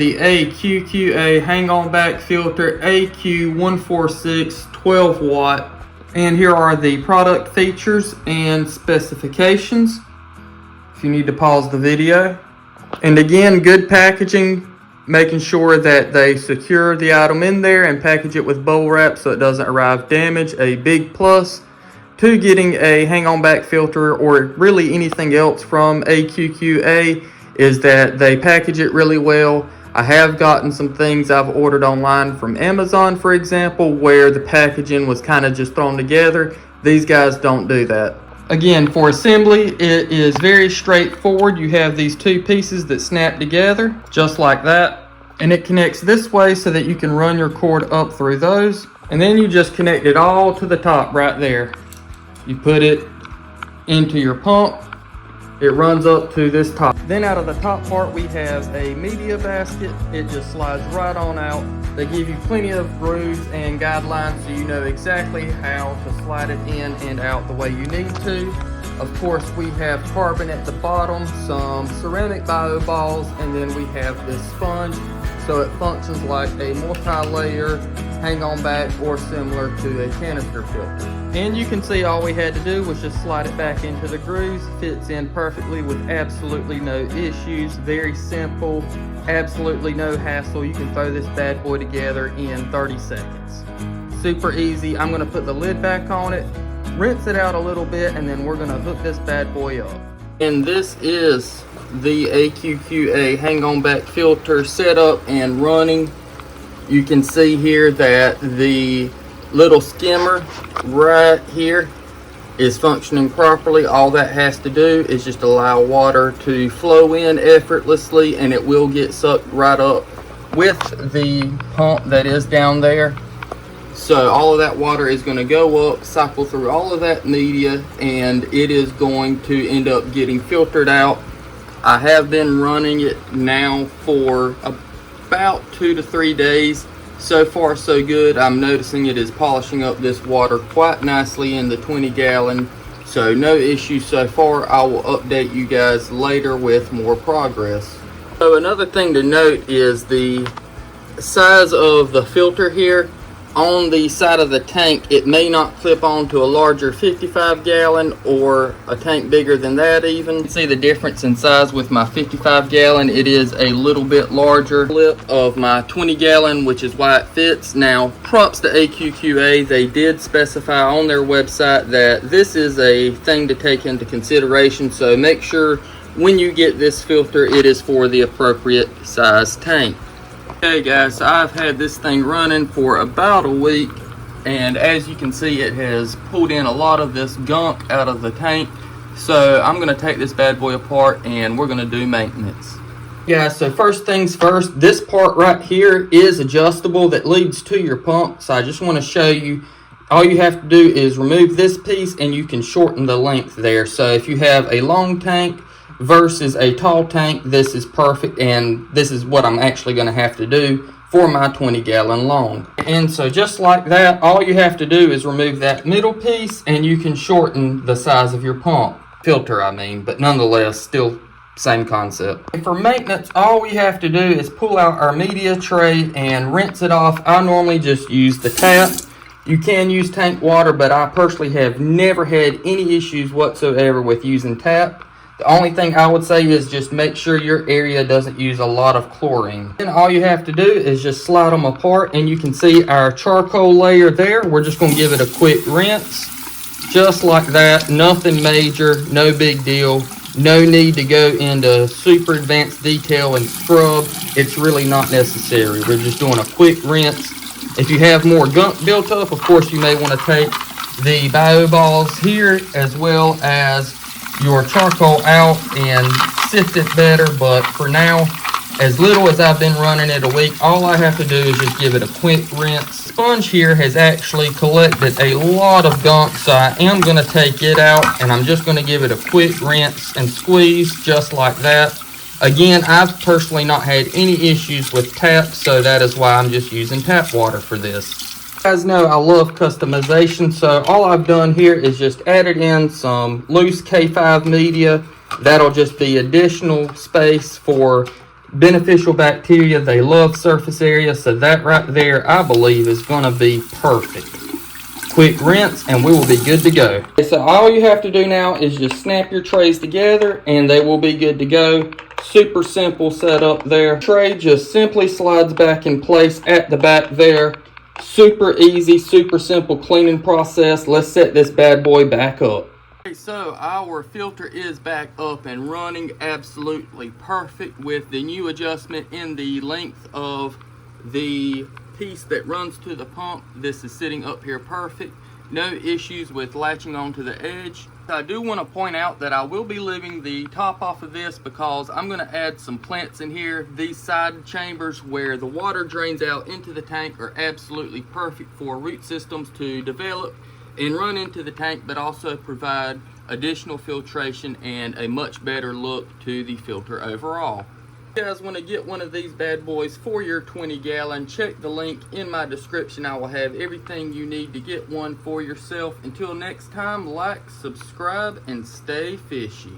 the AQQA Hang on back filter AQ146 12 watt. And here are the product features and specifications if you need to pause the video. And again, good packaging, making sure that they secure the item in there and package it with bubble wrap so it doesn't arrive damaged. A big plus to getting a hang on back filter or really anything else from AQQA is that they package it really well. I have gotten some things I've ordered online from Amazon, for example, where the packaging was kind of just thrown together. These guys don't do that. Again, for assembly, it is very straightforward. You have these two pieces that snap together, just like that. And it connects this way so that you can run your cord up through those. And then you just connect it all to the top right there. You put it into your pump. It runs up to this top. Then out of the top part, we have a media basket. It just slides right on out. They give you plenty of grooves and guidelines so you know exactly how to slide it in and out the way you need to. Of course, we have carbon at the bottom, some ceramic bio balls, and then we have this sponge. So it functions like a multi-layer hang on back or similar to a canister filter. And you can see all we had to do was just slide it back into the grooves. Fits in perfectly with absolutely no issues. Very simple, absolutely no hassle. You can throw this bad boy together in 30 seconds. Super easy. I'm gonna put the lid back on it, rinse it out a little bit, and then we're gonna hook this bad boy up. And this is the AQQA hang on back filter set up and running. You can see here that the little skimmer right here is functioning properly. All that has to do is just allow water to flow in effortlessly, and it will get sucked right up with the pump that is down there. So all of that water is going to go up, cycle through all of that media, and it is going to end up getting filtered out. I have been running it now for about 2 to 3 days. So far so good. I'm noticing it is polishing up this water quite nicely in the 20-gallon. So no issues so far. I will update you guys later with more progress. So another thing to note is the size of the filter here. On the side of the tank, it may not clip onto a larger 55-gallon or a tank bigger than that even. You can see the difference in size with my 55-gallon. It is a little bit larger clip of my 20-gallon, which is why it fits. Now, props to AQQA. They did specify on their website that this is a thing to take into consideration, so make sure when you get this filter, it is for the appropriate size tank. Okay guys, so I've had this thing running for about a week, and as you can see, it has pulled in a lot of this gunk out of the tank. So I'm going to take this bad boy apart and we're going to do maintenance. Guys, so first things first, this part right here is adjustable that leads to your pump. So I just want to show you, all you have to do is remove this piece and you can shorten the length there. So if you have a long tank versus a tall tank, this is perfect, and this is what I'm actually going to have to do for my 20-gallon long. And so just like that, all you have to do is remove that middle piece and you can shorten the size of your pump filter, I mean, but nonetheless still same concept. And for maintenance, all we have to do is pull out our media tray and rinse it off. I normally just use the tap. You can use tank water, but I personally have never had any issues whatsoever with using tap. The only thing I would say is just make sure your area doesn't use a lot of chlorine. Then all you have to do is just slide them apart, and you can see our charcoal layer there. We're just going to give it a quick rinse. Just like that. Nothing major, no big deal. No need to go into super advanced detail and scrub. It's really not necessary. We're just doing a quick rinse. If you have more gunk built up, of course you may want to take the bio balls here as well as your charcoal out and sift it better. But for now, as little as I've been running it a week, all I have to do is just give it a quick rinse. Sponge here has actually collected a lot of gunk, so I am going to take it out and I'm just going to give it a quick rinse and squeeze just like that. Again, I've personally not had any issues with tap, so that is why I'm just using tap water for this. You guys know I love customization, so all I've done here is just added in some loose K5 media. That'll just be additional space for beneficial bacteria. They love surface area, so that right there I believe is going to be perfect. Quick rinse and we will be good to go. Okay, so all you have to do now is just snap your trays together and they will be good to go. Super simple setup there. Tray just simply slides back in place at the back there. Super easy, super simple cleaning process. Let's set this bad boy back up. Okay, so our filter is back up and running absolutely perfect with the new adjustment in the length of the piece that runs to the pump. This is sitting up here perfect. No issues with latching onto the edge. I do want to point out that I will be leaving the top off of this because I'm going to add some plants in here. These side chambers where the water drains out into the tank are absolutely perfect for root systems to develop and run into the tank, but also provide additional filtration and a much better look to the filter overall. If you guys want to get one of these bad boys for your 20-gallon, check the link in my description. I will have everything you need to get one for yourself. Until next time, like, subscribe, and stay fishy.